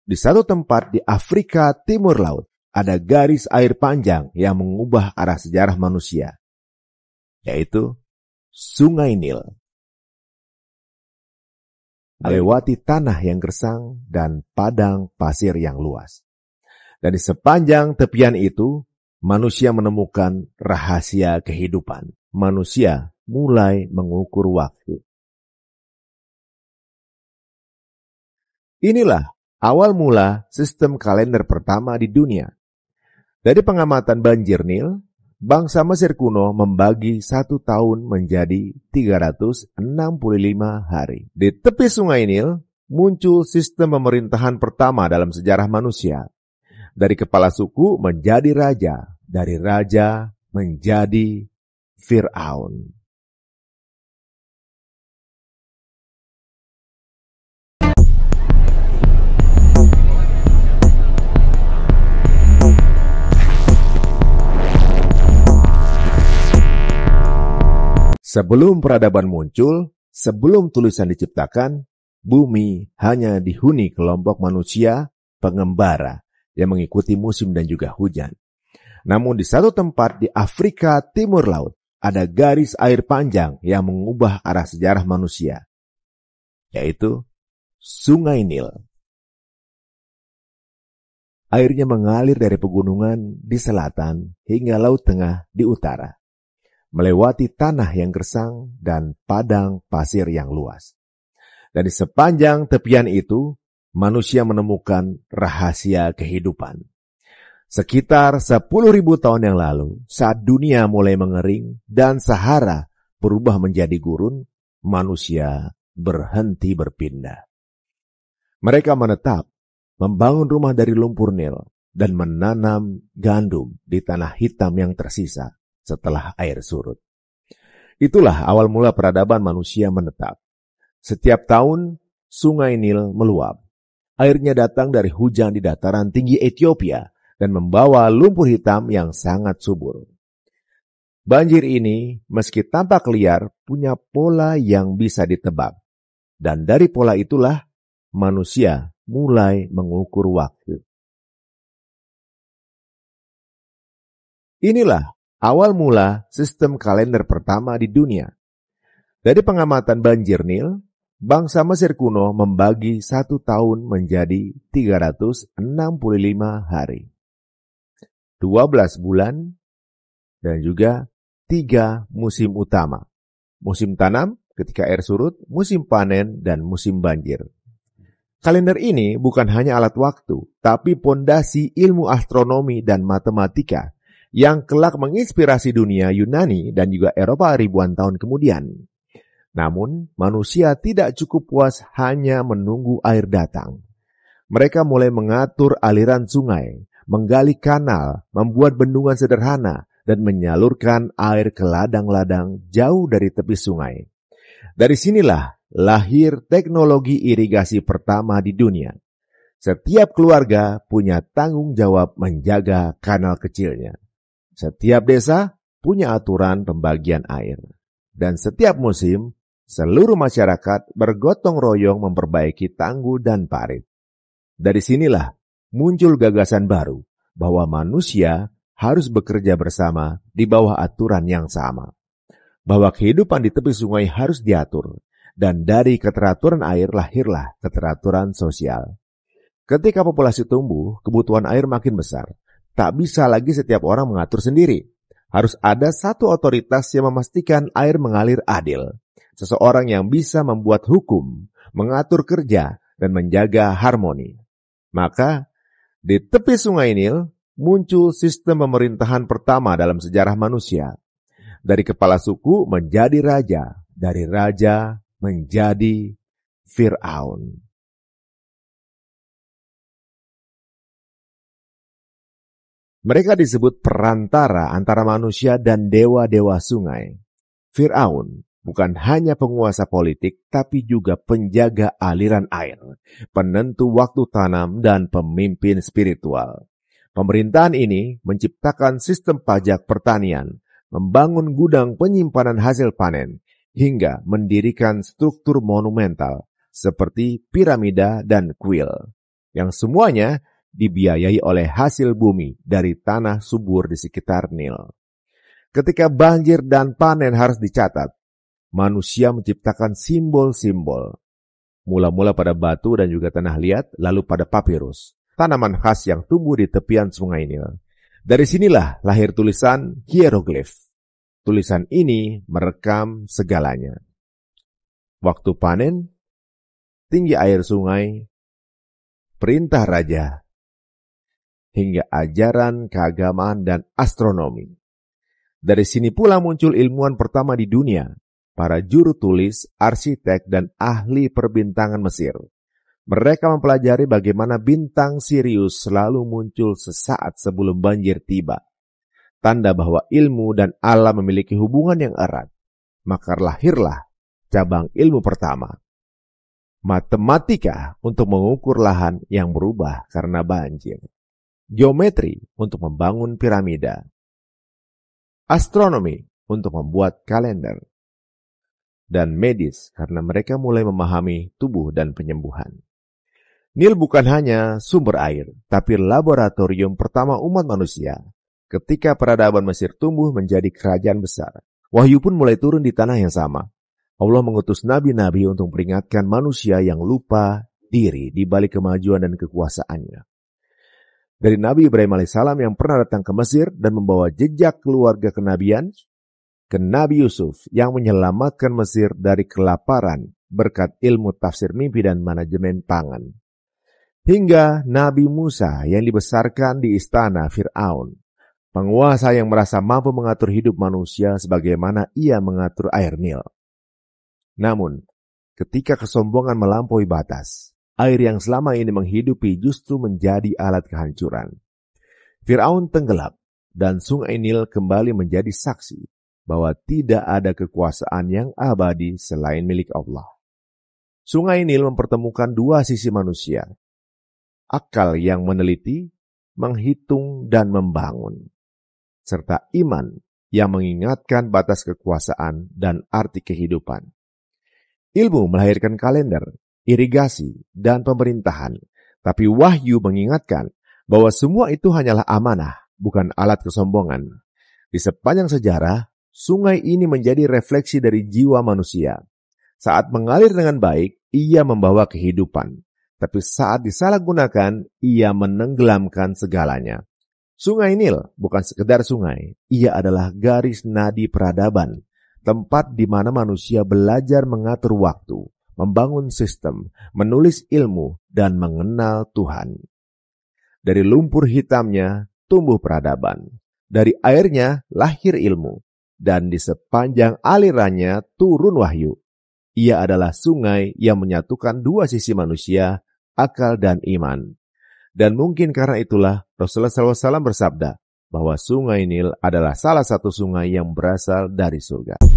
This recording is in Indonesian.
Di satu tempat di Afrika Timur Laut, ada garis air panjang yang mengubah arah sejarah manusia, yaitu Sungai Nil. Melewati tanah yang gersang dan padang pasir yang luas. Dan di sepanjang tepian itu, manusia menemukan rahasia kehidupan. Manusia mulai mengukur waktu. Inilah awal mula sistem kalender pertama di dunia. Dari pengamatan banjir Nil, bangsa Mesir kuno membagi 1 tahun menjadi 365 hari. Di tepi sungai Nil, muncul sistem pemerintahan pertama dalam sejarah manusia. Dari kepala suku menjadi raja, dari raja menjadi Fir'aun. Sebelum peradaban muncul, sebelum tulisan diciptakan, bumi hanya dihuni kelompok manusia pengembara yang mengikuti musim dan juga hujan. Namun di satu tempat di Afrika Timur Laut, ada garis air panjang yang mengubah arah sejarah manusia, yaitu Sungai Nil. Airnya mengalir dari pegunungan di selatan hingga Laut Tengah di utara, melewati tanah yang gersang dan padang pasir yang luas. Dan di sepanjang tepian itu, manusia menemukan rahasia kehidupan. Sekitar 10.000 tahun yang lalu, saat dunia mulai mengering dan Sahara berubah menjadi gurun, manusia berhenti berpindah. Mereka menetap, membangun rumah dari lumpur Nil, dan menanam gandum di tanah hitam yang tersisa setelah air surut. Itulah awal mula peradaban manusia menetap. Setiap tahun, sungai Nil meluap. Airnya datang dari hujan di dataran tinggi Ethiopia dan membawa lumpur hitam yang sangat subur. Banjir ini, meski tampak liar, punya pola yang bisa ditebak. Dan dari pola itulah, manusia mulai mengukur waktu. Inilah awal mula sistem kalender pertama di dunia. Dari pengamatan banjir Nil, bangsa Mesir kuno membagi 1 tahun menjadi 365 hari. 12 bulan dan juga 3 musim utama. Musim tanam ketika air surut, musim panen, dan musim banjir. Kalender ini bukan hanya alat waktu, tapi pondasi ilmu astronomi dan matematika yang kelak menginspirasi dunia Yunani dan juga Eropa ribuan tahun kemudian. Namun, manusia tidak cukup puas hanya menunggu air datang. Mereka mulai mengatur aliran sungai, menggali kanal, membuat bendungan sederhana, dan menyalurkan air ke ladang-ladang jauh dari tepi sungai. Dari sinilah lahir teknologi irigasi pertama di dunia. Setiap keluarga punya tanggung jawab menjaga kanal kecilnya. Setiap desa punya aturan pembagian air. Dan setiap musim, seluruh masyarakat bergotong royong memperbaiki tanggul dan parit. Dari sinilah muncul gagasan baru bahwa manusia harus bekerja bersama di bawah aturan yang sama. Bahwa kehidupan di tepi sungai harus diatur. Dan dari keteraturan air lahirlah keteraturan sosial. Ketika populasi tumbuh, kebutuhan air makin besar. Tak bisa lagi setiap orang mengatur sendiri. Harus ada satu otoritas yang memastikan air mengalir adil. Seseorang yang bisa membuat hukum, mengatur kerja, dan menjaga harmoni. Maka, di tepi sungai Nil, muncul sistem pemerintahan pertama dalam sejarah manusia. Dari kepala suku menjadi raja, dari raja menjadi Fir'aun. Mereka disebut perantara antara manusia dan dewa-dewa sungai. Fir'aun bukan hanya penguasa politik, tapi juga penjaga aliran air, penentu waktu tanam, dan pemimpin spiritual. Pemerintahan ini menciptakan sistem pajak pertanian, membangun gudang penyimpanan hasil panen, hingga mendirikan struktur monumental seperti piramida dan kuil. yang semuanya dibiayai oleh hasil bumi dari tanah subur di sekitar Nil. Ketika banjir dan panen harus dicatat, manusia menciptakan simbol-simbol. Mula-mula pada batu dan juga tanah liat, lalu pada papirus, tanaman khas yang tumbuh di tepian sungai Nil. Dari sinilah lahir tulisan hieroglif. Tulisan ini merekam segalanya. Waktu panen, tinggi air sungai, perintah raja, hingga ajaran keagamaan dan astronomi. Dari sini pula muncul ilmuwan pertama di dunia, para juru tulis, arsitek, dan ahli perbintangan Mesir. Mereka mempelajari bagaimana bintang Sirius selalu muncul sesaat sebelum banjir tiba. Tanda bahwa ilmu dan alam memiliki hubungan yang erat. Maka lahirlah cabang ilmu pertama, matematika untuk mengukur lahan yang berubah karena banjir, geometri untuk membangun piramida, astronomi untuk membuat kalender, dan medis karena mereka mulai memahami tubuh dan penyembuhan. Nil bukan hanya sumber air, tapi laboratorium pertama umat manusia. Ketika peradaban Mesir tumbuh menjadi kerajaan besar, wahyu pun mulai turun di tanah yang sama. Allah mengutus nabi-nabi untuk memperingatkan manusia yang lupa diri di balik kemajuan dan kekuasaannya. Dari Nabi Ibrahim alaihissalam yang pernah datang ke Mesir dan membawa jejak keluarga kenabian, ke Nabi Yusuf yang menyelamatkan Mesir dari kelaparan berkat ilmu tafsir mimpi dan manajemen pangan, hingga Nabi Musa yang dibesarkan di istana Fir'aun, penguasa yang merasa mampu mengatur hidup manusia sebagaimana ia mengatur air Nil. Namun, ketika kesombongan melampaui batas, air yang selama ini menghidupi justru menjadi alat kehancuran. Fir'aun tenggelam dan sungai Nil kembali menjadi saksi bahwa tidak ada kekuasaan yang abadi selain milik Allah. Sungai Nil mempertemukan dua sisi manusia, akal yang meneliti, menghitung, dan membangun, serta iman yang mengingatkan batas kekuasaan dan arti kehidupan. Ilmu melahirkan kalender, irigasi, dan pemerintahan, tapi wahyu mengingatkan bahwa semua itu hanyalah amanah, bukan alat kesombongan. Di sepanjang sejarah, sungai ini menjadi refleksi dari jiwa manusia. Saat mengalir dengan baik, ia membawa kehidupan. Tapi saat disalahgunakan, ia menenggelamkan segalanya. Sungai Nil bukan sekedar sungai, ia adalah garis nadi peradaban, tempat di mana manusia belajar mengatur waktu, membangun sistem, menulis ilmu, dan mengenal Tuhan. Dari lumpur hitamnya tumbuh peradaban, dari airnya lahir ilmu, dan di sepanjang alirannya turun wahyu. Ia adalah sungai yang menyatukan dua sisi manusia, akal dan iman. Dan mungkin karena itulah Rasulullah SAW bersabda bahwa sungai Nil adalah salah satu sungai yang berasal dari surga.